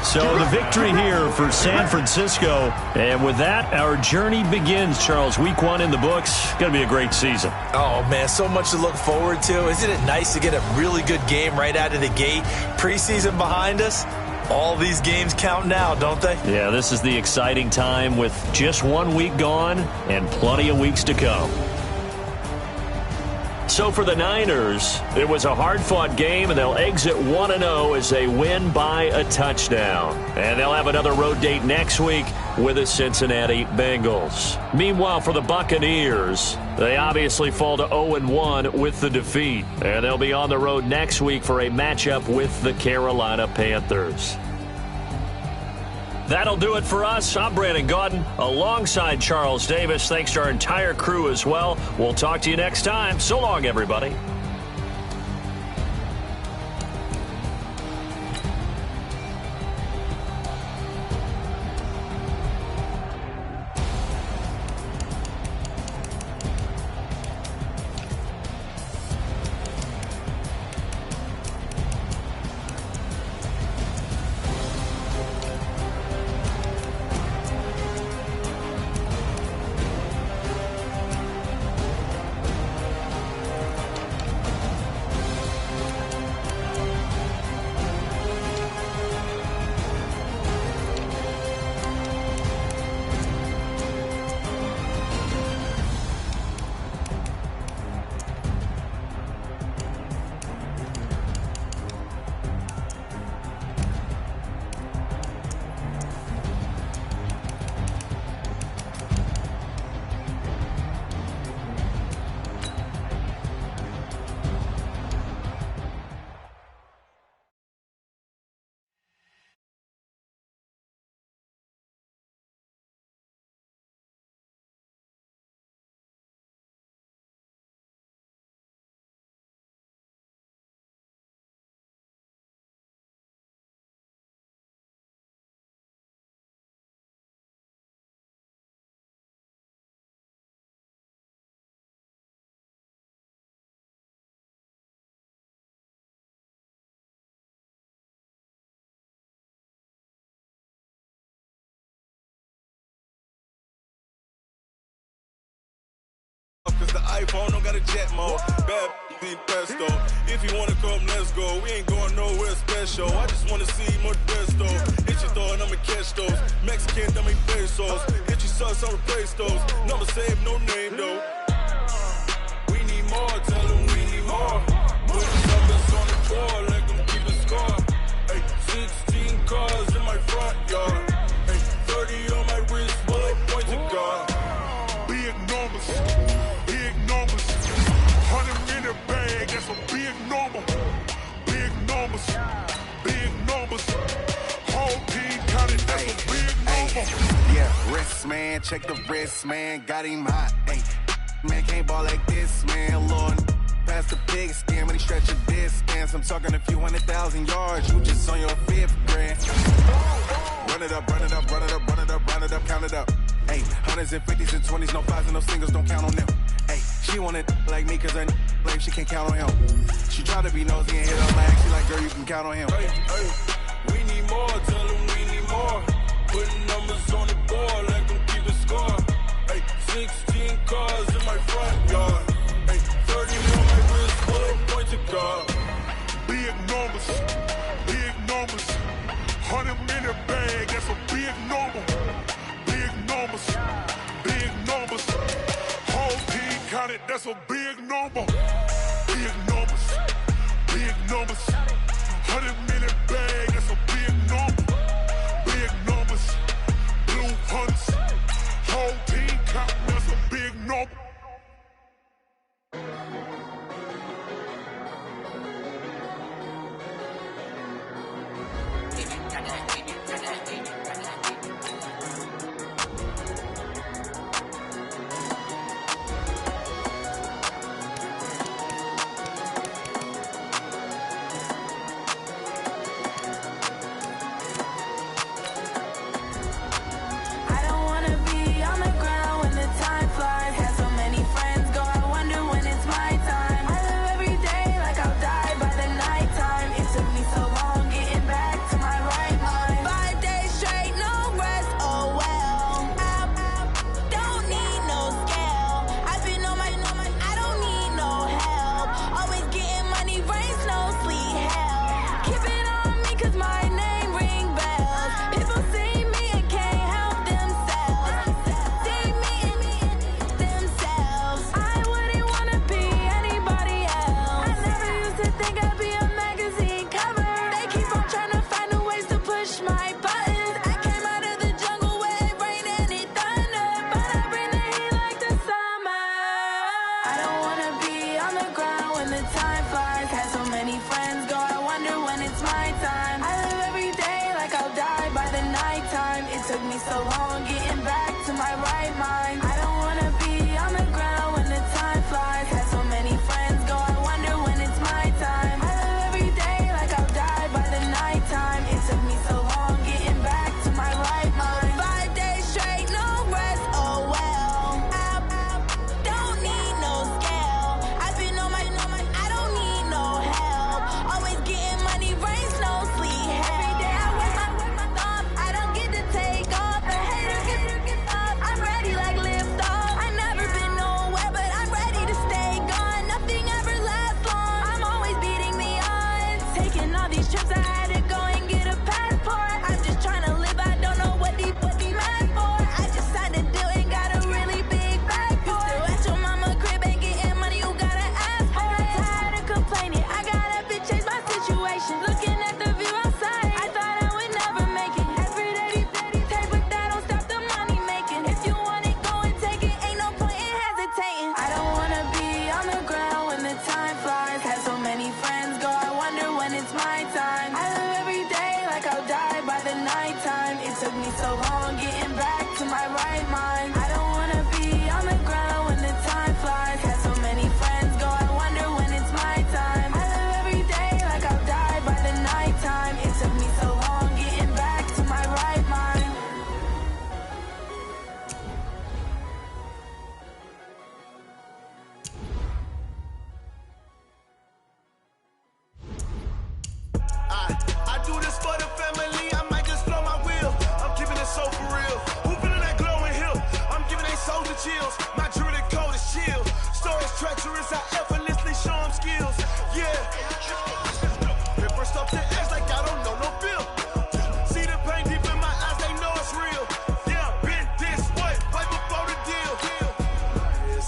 So the victory here for San Francisco. And with that, our journey begins, Charles. Week 1 in the books. Going to be a great season.
Oh, man, so much to look forward to. Isn't it nice to get a really good game right out of the gate? Preseason behind us. All these games count now, don't they?
Yeah, this is the exciting time with just 1 week gone and plenty of weeks to come. So for the Niners, it was a hard-fought game, and they'll exit 1-0 as they win by a touchdown. And they'll have another road date next week with the Cincinnati Bengals. Meanwhile, for the Buccaneers, they obviously fall to 0-1 with the defeat. And they'll be on the road next week for a matchup with the Carolina Panthers. That'll do it for us. I'm Brandon Gaudin alongside Charles Davis. Thanks to our entire crew as well. We'll talk to you next time. So long, everybody.
iPhone, don't got a jet mode. Bad need pesto. If you wanna come, let's go. We ain't going nowhere special. I just wanna see more Desto. Hit your throw and I'ma catch those. Mexican, dummy pesos. Hit your sus, I'll replace those. Number save, no name though. We need more, tell them we need more. Put numbers on the board, let them keep a score. Ay, 16 cars in my front yard. Ay, 30 on my wrist, bullet point to God.
Big numbers, big numbers. 100 in the bag, that's a big number. Big numbers, big numbers. Whole team counted, that's a big number.
Yeah, wrist man, check the wrist man, got him hot. Ay, man can't ball like this, man. Lord, past the pig skin when he stretch a distance. I'm talking a few 100,000 yards, you just on your 5th grand. Run it up, run it up, run it up, run it up, run it up, count it up. Ay, hundreds and 50s and 20s, no 5s and no singles, don't count on them. Ay, she want it like me cause her blame, she can't count on him. She try to be nosy and hit her lag, she like, girl, you can count on him.
Hey, hey, we need more, tell them we need more. Putting numbers on the board, let them keep a score. Hey, 16 cars in my front yard. Hey, 30 on my wrist, bullet point to God.
Big numbers, big numbers. 100 in the bag, that's a big number. Big numbers, big numbers. Whole team counted, that's a big number. Big numbers, big numbers. 100 in the bag, that's a big number. Big numbers, blue hunts. Whole team counting, that's a big number.
I don't wanna be on the ground when the time flies. Had so many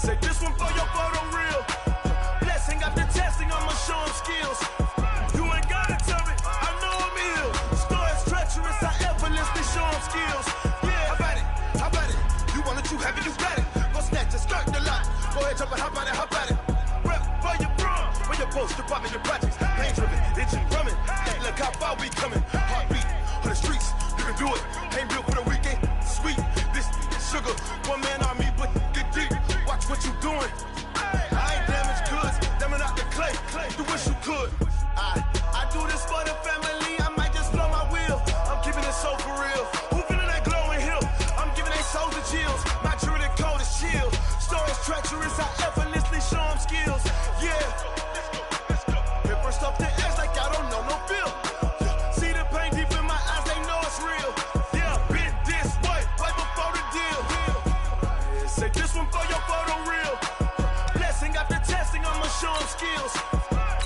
Say this one for your photo reel. Blessing after testing, I'ma show him skills. You ain't gotta tell me, I know I'm ill. Story's treacherous, I effortlessly show him skills. Yeah, how about it? How about it? You want it, you have it, you got it. Go snatch it, start the lot. Go ahead, jump it, hop on it, hop on it. Rep for your brum, for your post, your pop, your projects. Pain driven, itching, drumming. Hey, look how far we coming. Heartbeat on the streets, you can do it. Ain't built for the weekend, sweet. This sugar, one man army, but get deep. Watch what you doing. I ain't damaged goods, damn out the clay. You wish you could. I do this for the family. I might just blow my wheel. I'm keeping it so for real. Who feeling that glowing hill? I'm giving they souls the chills. My druidic code is chill. Story's treacherous. I effortlessly show them skills. Yeah. Hit first off the edge like I don't know no feel. See the pain deep in my eyes. They know it's real. Yeah, bit this way before the deal. Say this one for your photo reel. Blessing after testing, I'ma show them skills.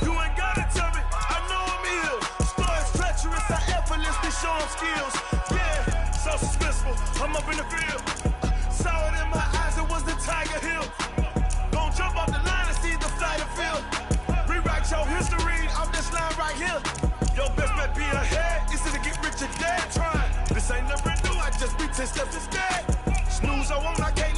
You ain't gotta tell me, I know I'm ill. Story's treacherous, I effortlessly show them skills. Yeah, so suspenseful, I'm up in the field. Saw it in my eyes, it was the Tiger Hill. Gon' jump off the line and see the flight of field. Rewrite your history off this line right here. Your best bet be ahead, it's to get rich or dead trying. This ain't never new, I just be 10 steps instead. Snooze, I won't, I can't